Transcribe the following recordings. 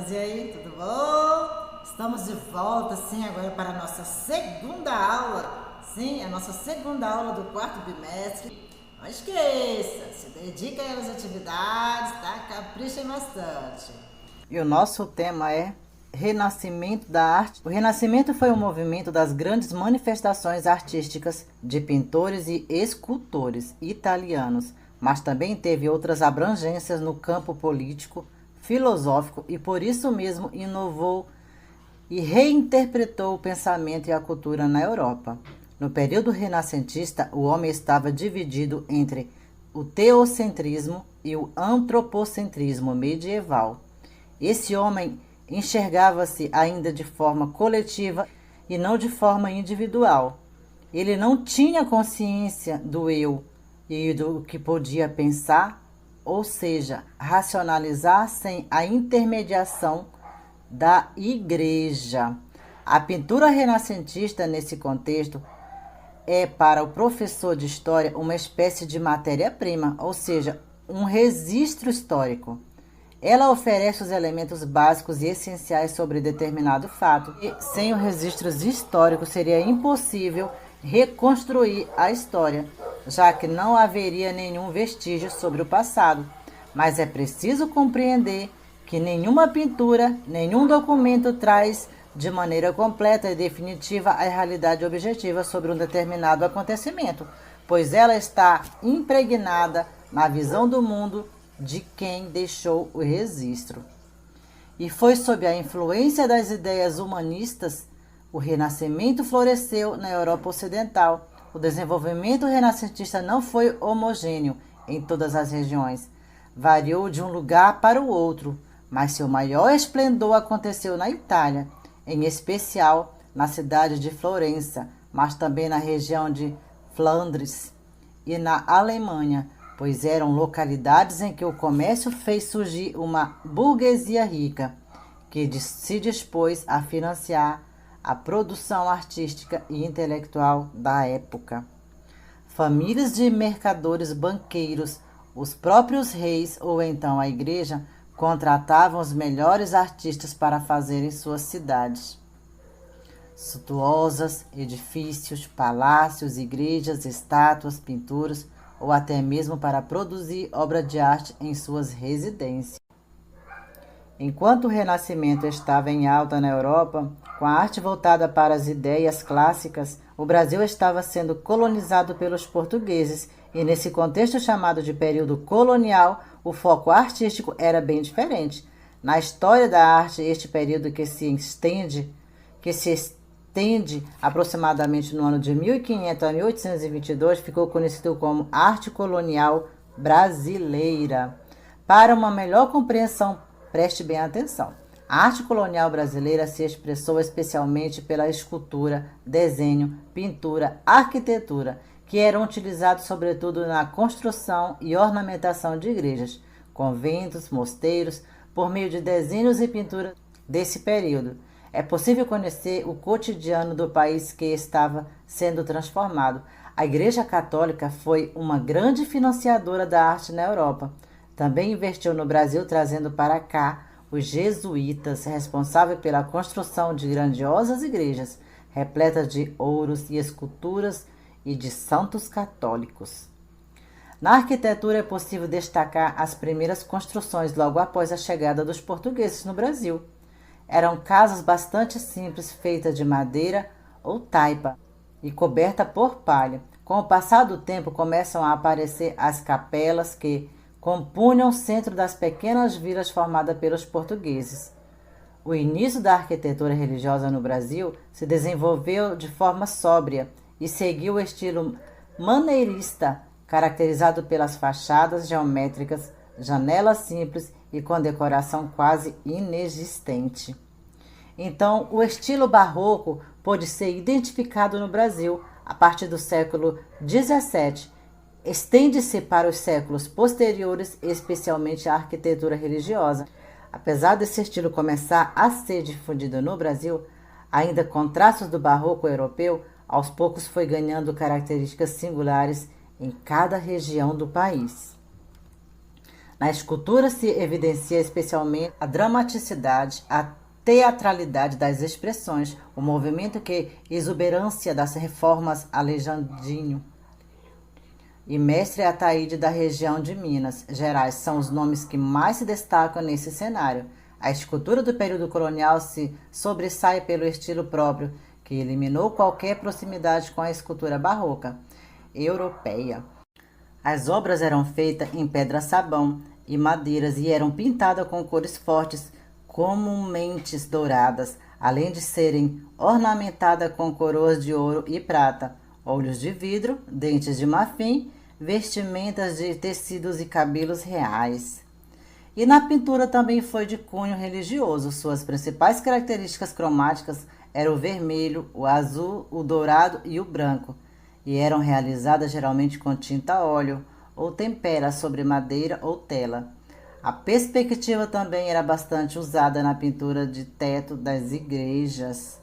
crianças, e aí, tudo bom? Estamos de volta, sim, agora para a nossa segunda aula. Sim, a nossa segunda aula do quarto bimestre. Não esqueça, se dedica às atividades, tá? Caprichem bastante. E o nosso tema é Renascimento da Arte. O Renascimento foi um movimento das grandes manifestações artísticas de pintores e escultores italianos, mas também teve outras abrangências no campo político, filosófico e por isso mesmo inovou e reinterpretou o pensamento e a cultura na Europa. No período renascentista, o homem estava dividido entre o teocentrismo e o antropocentrismo medieval. Esse homem enxergava-se ainda de forma coletiva e não de forma individual. Ele não tinha consciência do eu e do que podia pensar, ou seja, racionalizar sem a intermediação da igreja. A pintura renascentista, nesse contexto, é para o professor de história uma espécie de matéria-prima, ou seja, um registro histórico. Ela oferece os elementos básicos e essenciais sobre determinado fato. E sem os registros históricos seria impossível reconstruir a história, já que não haveria nenhum vestígio sobre o passado. Mas é preciso compreender que nenhuma pintura, nenhum documento traz de maneira completa e definitiva a realidade objetiva sobre um determinado acontecimento, pois ela está impregnada na visão do mundo de quem deixou o registro. E foi sob a influência das ideias humanistas o Renascimento floresceu na Europa Ocidental. O desenvolvimento renascentista não foi homogêneo em todas as regiões. Variou de um lugar para o outro, mas seu maior esplendor aconteceu na Itália, em especial na cidade de Florença, mas também na região de Flandres e na Alemanha, pois eram localidades em que o comércio fez surgir uma burguesia rica, que se dispôs a financiar a produção artística e intelectual da época. Famílias de mercadores banqueiros, os próprios reis ou então a igreja contratavam os melhores artistas para fazerem suas cidades suntuosas, edifícios, palácios, igrejas, estátuas, pinturas ou até mesmo para produzir obra de arte em suas residências. Enquanto o Renascimento estava em alta na Europa, com a arte voltada para as ideias clássicas, o Brasil estava sendo colonizado pelos portugueses e nesse contexto chamado de período colonial, o foco artístico era bem diferente. Na história da arte, este período que se estende aproximadamente no ano de 1500 a 1822, ficou conhecido como arte colonial brasileira. Para uma melhor compreensão, preste bem atenção. A arte colonial brasileira se expressou especialmente pela escultura, desenho, pintura, arquitetura, que eram utilizados sobretudo na construção e ornamentação de igrejas, conventos, mosteiros, por meio de desenhos e pinturas desse período. É possível conhecer o cotidiano do país que estava sendo transformado. A Igreja Católica foi uma grande financiadora da arte na Europa. Também investiu no Brasil, trazendo para cá os jesuítas, responsáveis pela construção de grandiosas igrejas, repletas de ouros e esculturas e de santos católicos. Na arquitetura é possível destacar as primeiras construções logo após a chegada dos portugueses no Brasil. Eram casas bastante simples, feitas de madeira ou taipa e coberta por palha. Com o passar do tempo começam a aparecer as capelas que compunham o centro das pequenas vilas formadas pelos portugueses. O início da arquitetura religiosa no Brasil se desenvolveu de forma sóbria e seguiu o estilo maneirista, caracterizado pelas fachadas geométricas, janelas simples e com decoração quase inexistente. Então, o estilo barroco pôde ser identificado no Brasil a partir do século XVII. Estende-se para os séculos posteriores, especialmente a arquitetura religiosa. Apesar desse estilo começar a ser difundido no Brasil, ainda com traços do barroco europeu, aos poucos foi ganhando características singulares em cada região do país. Na escultura se evidencia especialmente a dramaticidade, a teatralidade das expressões, o movimento que exuberância das reformas Alejandrinho e Mestre Ataíde da região de Minas Gerais são os nomes que mais se destacam nesse cenário. A escultura do período colonial se sobressai pelo estilo próprio, que eliminou qualquer proximidade com a escultura barroca europeia. As obras eram feitas em pedra-sabão e madeiras e eram pintadas com cores fortes, comumente douradas, além de serem ornamentadas com coroas de ouro e prata, olhos de vidro, dentes de marfim, vestimentas de tecidos e cabelos reais. E na pintura também foi de cunho religioso. Suas principais características cromáticas eram o vermelho, o azul, o dourado e o branco, e eram realizadas geralmente com tinta a óleo ou tempera sobre madeira ou tela. A perspectiva também era bastante usada na pintura de teto das igrejas.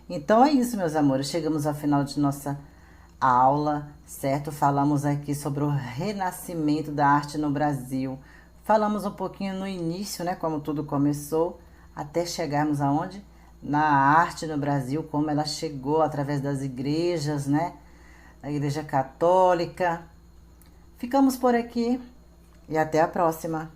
Então é isso, meus amores. Chegamos ao final de nossa aula, certo? Falamos aqui sobre o renascimento da arte no Brasil. Falamos um pouquinho no início, né? Como tudo começou, até chegarmos aonde? Na arte no Brasil, como ela chegou através das igrejas, né? A Igreja Católica. Ficamos por aqui e até a próxima.